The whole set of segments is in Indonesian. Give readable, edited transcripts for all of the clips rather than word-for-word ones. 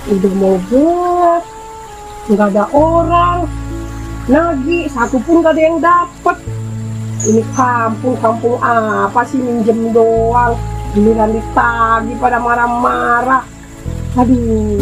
Udah mau gelap, nggak ada orang. Nagih, satupun nggak ada yang dapet. Ini kampung apa sih, minjem doang. Giliran ditagih pada marah-marah. Aduh.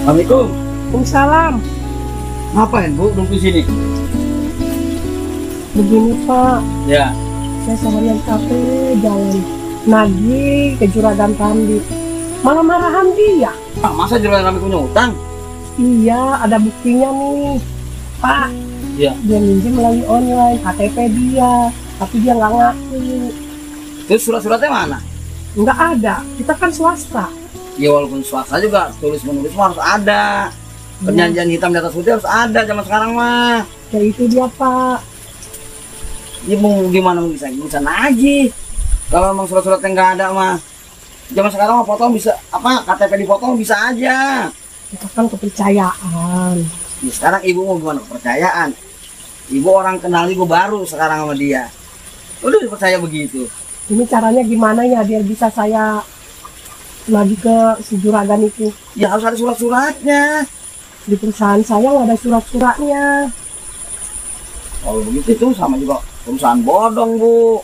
Assalamualaikum. Waalaikumsalam. Ngapain Bu duduk di sini? Begini Pak, Ya. saya seharian capek jalan. Nagih ke Juragan Ramdi. Malah marahan dia. Pak, masa Juragan Ramdi punya utang? Iya, ada buktinya nih. Pak, Iya. dia minjem melalui online, KTP dia. Tapi dia nggak ngaku. Terus surat-suratnya mana? Nggak ada, kita kan swasta. Ya walaupun swasta juga tulis menulis mah harus ada. Perjanjian hitam di atas putih harus ada zaman sekarang mah. Ya itu dia Pak. Ya mau gimana bisa nagih. Kalau emang surat-suratnya nggak ada mah. Zaman sekarang mah potong bisa KTP dipotong bisa aja. Kita kan kepercayaan. Ya, sekarang ibu mau gimana kepercayaan? Ibu orang kenal ibu baru sekarang sama dia. Udah dipercaya begitu. Ini caranya gimana ya biar bisa saya lagi ke si Juragan itu? Ya harus ada surat-suratnya. Di perusahaan saya nggak ada surat-suratnya. Kalau begitu tuh sama juga perusahaan bodong Bu.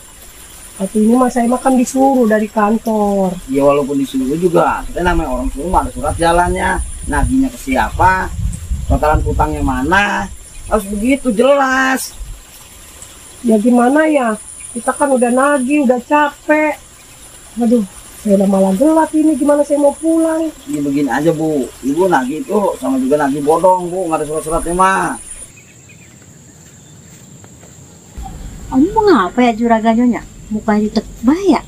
Tapi ini mah saya makan disuruh dari kantor. Ya walaupun disuruh juga, kita namanya orang suruh ada surat jalannya, nagihnya ke siapa, totalan utangnya mana, harus begitu jelas. Ya gimana ya? Kita kan udah nagih, udah capek. Aduh, saya udah malah gelap ini, gimana saya mau pulang? Ya begini aja Bu, ibu nagih itu sama juga nagih bodong Bu, nggak ada surat-suratnya mah. Kamu mau ngapa ya Juragan Nyonya? Mukanya ditekuk ya?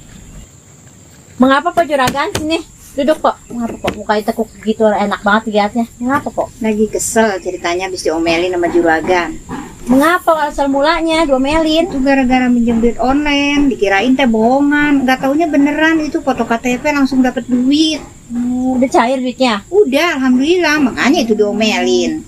Mengapa Pak Juragan? Sini, duduk Pak. Mengapa Pak mukanya tekuk gitu, enak banget dilihatnya? Mengapa Pak? Lagi kesel ceritanya habis diomelin sama Juragan. Mengapa asal mulanya diomelin? Itu gara-gara minjem duit online, dikirain teh bohongan. Nggak taunya beneran, itu foto KTP langsung dapet duit. Udah cair duitnya? Udah, alhamdulillah, makanya itu diomelin.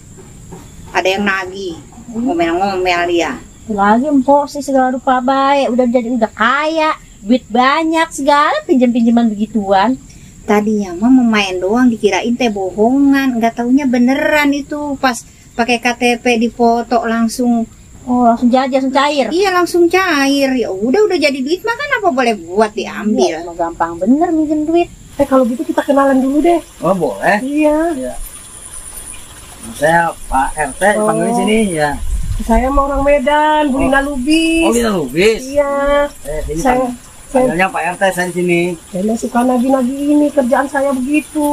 Ada yang nagih, ngomel-ngomel dia. Itu lagi empok sih segala rupa baik, udah kaya, duit banyak segala pinjam-pinjaman begituan. Tadinya mah main doang, dikirain teh bohongan. Nggak taunya beneran itu, pas pakai KTP dipoto langsung. Oh, langsung jadi, langsung cair. Iya, langsung cair. Ya udah jadi duit mah kan apa boleh buat diambil. Iya, gampang bener minjem duit. Kalau gitu kita kenalan dulu deh. Oh boleh. Iya. Ya. Saya Pak RT panggilnya sini ya. Saya mau orang Medan, Bu Lina Lubis. Oh Lina Lubis. Iya. Sini Saya panggilnya Pak RT saya di sini. Saya suka nagih-nagih ini, kerjaan saya begitu,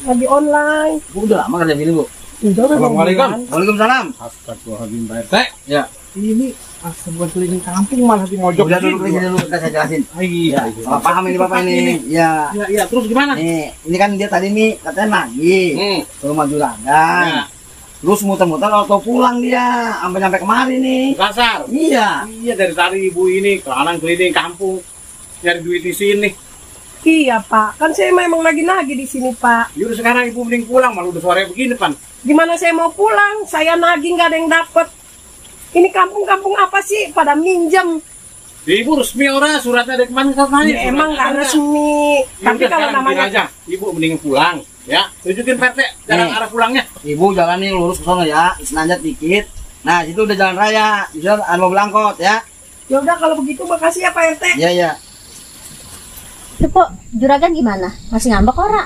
nagih online. Bu udah lama kerja sini Bu. Udah Assalamualaikum. Waalaikumsalam. Astagfirullahaladzim Pak RT. Ya. Ini asal buat keliling kampung malah di mojok. Udah duduk di sini dulu, kita saya jelasin. Iya. Ya, paham ini Bapak ini. Ya. Iya, terus gimana? Ini kan dia tadi nih katanya nagih ke rumah Juragan. Ya. Terus muter-muter atau pulang dia sampai kemari nih. Kasar. Iya. Iya, dari tadi ibu ini keliling kampung nyari duit di sini. Iya Pak, kan saya memang lagi nagih di sini Pak. Yaudah sekarang ibu mending pulang, malah udah sore begini Pan. Gimana saya mau pulang? Saya nagih nggak ada yang dapet. Ini kampung-kampung apa sih? Pada minjem. Ibu resmi orang suratnya dari kemana katanya? Ya, emang nggak resmi. Tapi kalau namanya aja, ibu mending pulang. Ya, tunjukin PT jalan arah pulangnya. Ibu jalan nih lurus ke sana ya, senanjat dikit. Nah, situ udah jalan raya, di sana ada mobil angkot ya. ya udah kalau begitu makasih ya Pak RT. Iya, iya. Itu Pak, Juragan gimana? Masih ngambek ora?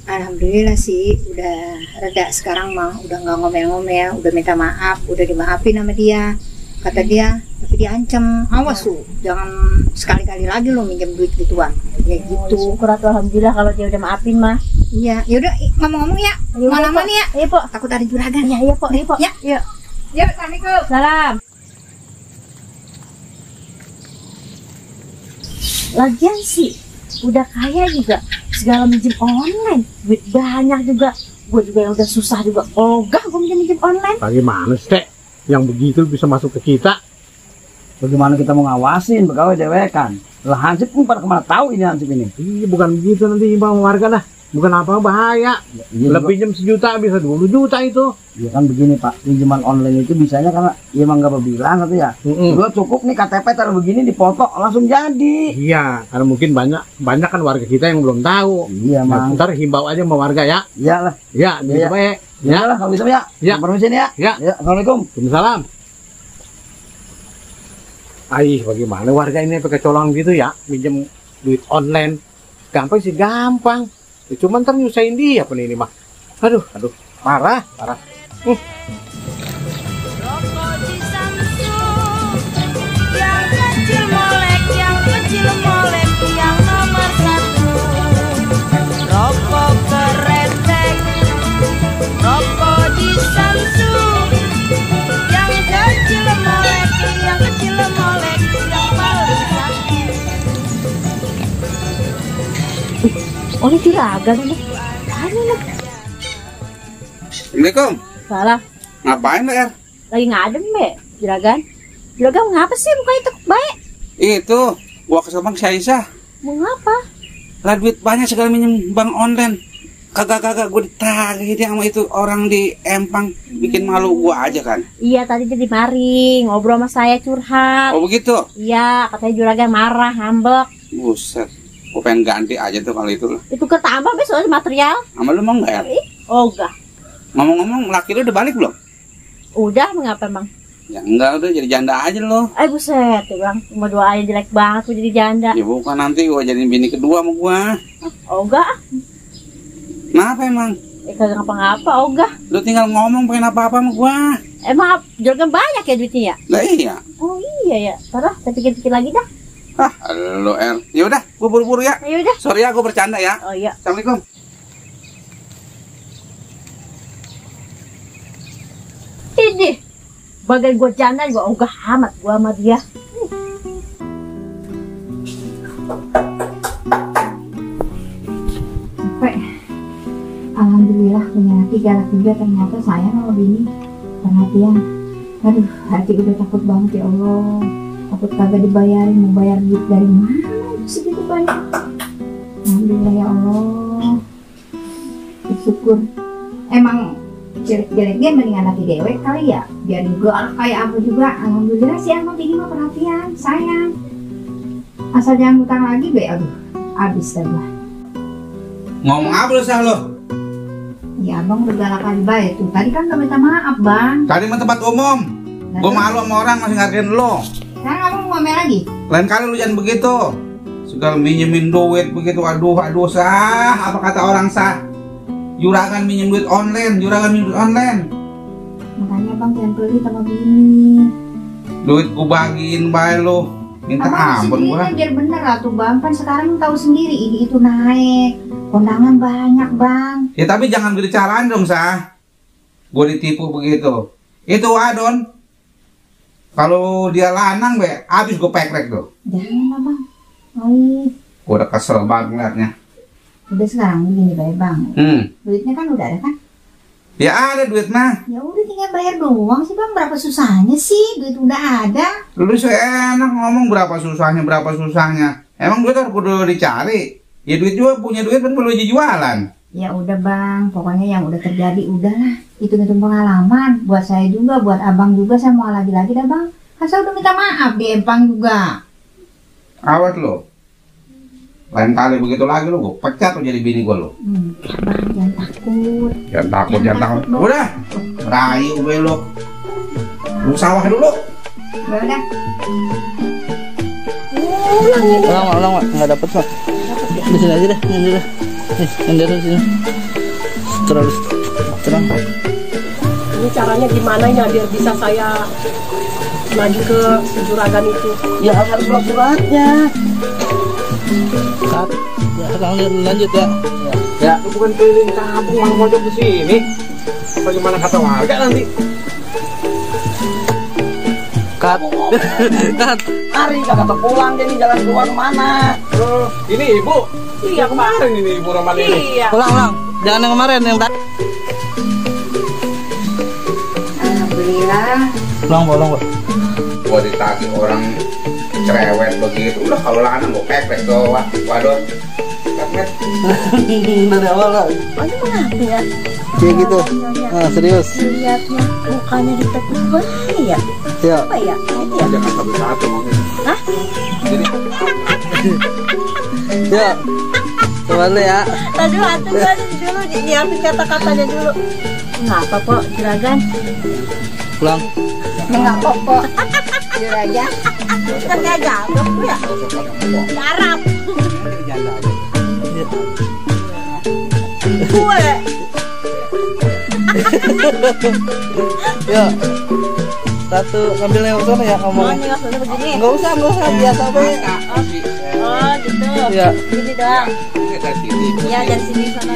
Alhamdulillah sih udah reda sekarang mah, udah nggak ngomel-ngomel, udah minta maaf, udah dimaafin sama dia. Kata dia, tapi diancam, awas tuh, jangan sekali-kali lagi lo minjem duit gituan. Ya gitu. Syukur atuh, alhamdulillah kalau dia udah maafin mah. Iya, yaudah ngomong-ngomong ya, Iya, mana Pak. nih ya? Iya Pak. Takut ada Juragan. Iya Pak, iya Pak. Ya, Iya. ya, Assalamualaikum. Salam. Lagian sih udah kaya juga, segala minjem online, duit banyak juga. Gue juga yang udah susah juga ogah gue minjem online. Bagaimana sih, Teh? yang begitu bisa masuk ke kita. Bagaimana kita mau ngawasin pegawai dewekan? Lah Hansip pun pada kemana tahu ini Hansip ini? Iya, bukan begitu nanti imbang warga dah. Bukan apa bahaya. Iya, Lebih jam 1 juta bisa 20 juta itu. Ya kan begini Pak, pinjaman online itu bisanya karena ya emang nggak berbilang gitu ya. Gua cukup nih KTP taruh begini dipoto langsung jadi. Iya, karena mungkin banyak kan warga kita yang belum tahu. Iya, Mang. Ntar himbau aja sama warga ya. Iyalah. Ya, gitu Iya. baik. Ya lah kalau bisa ya. Ya. Permisi nih ya. Ya. Ya, Assalamualaikum. Waalaikumsalam. Aih, bagaimana warga ini pakai colong gitu ya, minjem duit online. Gampang sih gampang. Ya, cuman ntar nyusahin dia apa ini mah. Aduh, parah. Rokok di Samsung, yang kecil molek, yang nomor 1. Rokok keretek, rokok di Samsung, yang kecil molek, yang paling sakit. Oh, ini juragan ini. Mana lah? Assalamualaikum. Salah. Ngapain lo, Er? Lagi ngadem, Be. Juragan. Juragan mau ngapa sih muka itu baik? Itu, gua kesel Bang Syaisah. Mau ngapa? Lah duit banyak segala minjem bank online. Kagak gue ditagih dia sama itu orang di Empang. Bikin malu gua aja kan. Iya, tadi dia di mari ngobrol sama saya curhat. Oh begitu? Iya, katanya juragan marah, ngambek. Buset. Gua pengen ganti aja tuh kalau itu lah. Itu ketambah Be soalnya material. Sama lu mau nggak, Er? Oh, enggak. Ngomong-ngomong, laki lu udah balik belum? Udah, mengapa emang? Ya enggak, udah jadi janda aja lo. Buset, ya bang. Cuma doain jelek banget gue jadi janda. Ya bukan, nanti gua jadiin bini kedua sama gua. Oh, enggak. Kenapa emang? Kagak ngapa-ngapa, oh enggak. Lu tinggal ngomong pengen apa-apa sama gua. Maaf, juragan banyak ya duitnya ya? Lah iya. Oh iya ya. Taruh, saya pikir-pikir lagi dah. Ah, lu, Er. Ya udah, gua buru-buru ya. Ayo udah. Sorry ya, gua bercanda ya. Oh iya. Assalamualaikum. Ini bagai gue janda gue ogah amat gue sama dia. Sampai alhamdulillah punya hati galak juga, ternyata sayang sama bini, perhatian. Aduh, hati udah takut banget ya Allah, takut kagak dibayarin, mau bayar duit dari mana segitu banyak. Alhamdulillah ya Allah, bersyukur. Emang jelek-jeleknya mendingan hati dewek kali ya, biar galak kayak aku juga. Alhamdulillah sih emang bini mah perhatian, sayang. Asal jangan hutang lagi be, aduh habis dah gua. Ngomong apa lu, Sah, lo? Ya abang udah galak kali baik tuh. Tadi kan udah minta maaf bang. Tadi mah tempat umum. Gue malu sama orang masih ngargain lo. Sekarang abang mau ngomel lagi? Lain kali lu jangan begitu. Segala minjemin duit begitu. Aduh, Sah. Apa kata orang, Sah? Juragan minjem duit online. Makanya bang jangan pelit sama bini. Duit ku bagiin bae lu. Minta Abang ampun sendiri gua. biar bener lah tuh bang. Kan sekarang tahu sendiri ini itu naik. Kondangan banyak bang. Ya tapi jangan berbicaraan dong, Sah. Gue ditipu begitu. Itu Adon. Kalau dia lanang be, habis gue pekrek tuh. Jangan lah bang. Ay, Gue udah kesel banget ngeliatnya. udah sekarang begini baik bang. Duitnya kan udah ada kan? Ya ada duit mah. Ya udah tinggal bayar doang sih bang. Berapa susahnya sih? Duit udah ada. Lu enak ngomong berapa susahnya. Emang duit harus kudu dicari. Ya duit juga punya duit kan perlu jualan. Ya udah bang, pokoknya yang udah terjadi udahlah. Hitung-hitung pengalaman. Buat saya juga, buat abang juga, saya mau lagi-lagi dah bang. Kan saya udah minta maaf di Empang juga. Awas lo. Lain kali begitu lagi lo, gue pecat tuh jadi bini gue lo. Bang jangan takut. Jangan takut. Bang. Udah, rayu gue lo. Lu sawah dulu. Ya udah. Ulang, nggak dapet mah. Di sini aja deh, yang di sini. Terus, terang. Ini caranya gimana ya biar bisa saya maju ke juragan itu? Ya harus surat-suratnya. Ya, lanjut ya. Ya, itu bukan keliling kampung orang pojok di sini. Bagaimana kata warga nanti? Cut. Hari kagak pulang jadi jalan keluar mana? Oh, ini ibu. Iya, kemarin ini ibu Roman ini. Iya. Ulang. Jangan yang kemarin yang tadi. Alhamdulillah Ya. Pulang, Pak. Gua ditagih orang cerewet begitu. Udah kalau lanang gua pepek tuh, waduh. Pepek. Dari awal lah. Oh, ini kenapa ya? Kayak gitu. Nah, serius. Lihatnya mukanya di Facebook ya. Ya. Apa ya? Itu ya. Jangan satu-satu mungkin. Hah? Ya. Coba dulu ya. Tadi dulu nyiapin kata-katanya dulu. Kenapa kok juragan? Pulang. Enggak apa-apa. Juragan. Kan gak jawab ya. Garap. Gue. Ya. Satu ambil yang sana ya ngomong. Oh, ini maksudnya begini. Enggak usah biasa be. Oh, gitu. Ya. Gini doang. Iya, dari sini sana.